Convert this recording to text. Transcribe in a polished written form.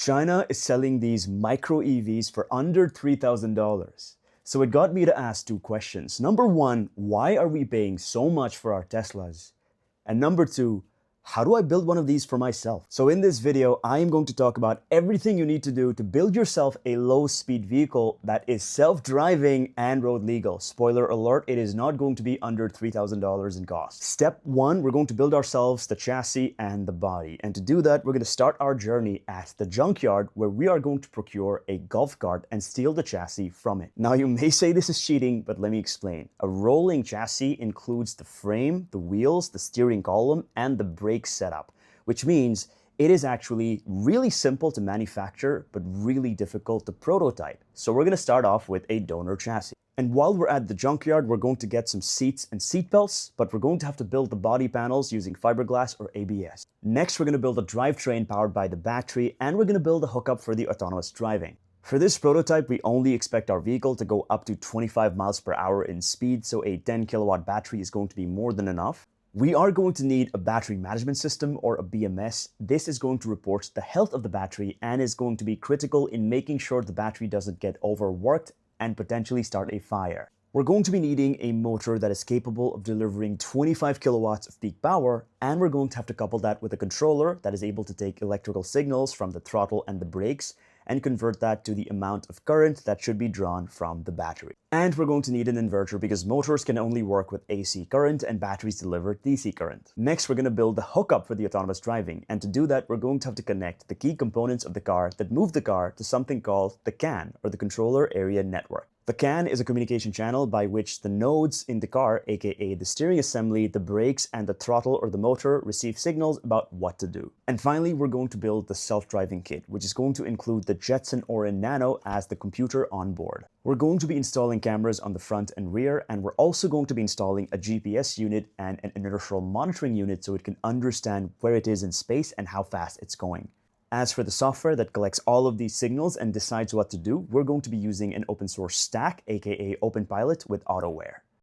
China is selling these micro EVs for under $3,000. So it got me to ask two questions. Number one, why are we paying so much for our Teslas? And number two, how do I build one of these for myself? So in this video, I am going to talk about everything you need to do to build yourself a low-speed vehicle that is self-driving and road legal. Spoiler alert, it is not going to be under $3,000 in cost. Step one, we're going to build ourselves the chassis and the body. And to do that, we're going to start our journey at the junkyard where we are going to procure a golf cart and steal the chassis from it. Now you may say this is cheating, but let me explain. A rolling chassis includes the frame, the wheels, the steering column, and the brake setup, which means it is actually really simple to manufacture, but really difficult to prototype. So we're going to start off with a donor chassis. And while we're at the junkyard, we're going to get some seats and seat belts, but we're going to have to build the body panels using fiberglass or ABS. Next, we're going to build a drivetrain powered by the battery, and we're going to build a hookup for the autonomous driving. For this prototype, we only expect our vehicle to go up to 25 miles per hour in speed, so a 10 kilowatt battery is going to be more than enough. We are going to need a battery management system or a BMS. This is going to report the health of the battery and is going to be critical in making sure the battery doesn't get overworked and potentially start a fire. We're going to be needing a motor that is capable of delivering 25 kilowatts of peak power, and we're going to have to couple that with a controller that is able to take electrical signals from the throttle and the brakes and convert that to the amount of current that should be drawn from the battery. And we're going to need an inverter because motors can only work with AC current and batteries deliver DC current. Next, we're going to build the hookup for the autonomous driving. And to do that, we're going to have to connect the key components of the car that move the car to something called the CAN, or the Controller Area Network. The CAN is a communication channel by which the nodes in the car, aka the steering assembly, the brakes, and the throttle or the motor receive signals about what to do. And finally, we're going to build the self-driving kit, which is going to include the Jetson Orin Nano as the computer on board. We're going to be installing cameras on the front and rear, and we're also going to be installing a GPS unit and an inertial monitoring unit so it can understand where it is in space and how fast it's going. As for the software that collects all of these signals and decides what to do, we're going to be using an open source stack, aka OpenPilot with AutoWare.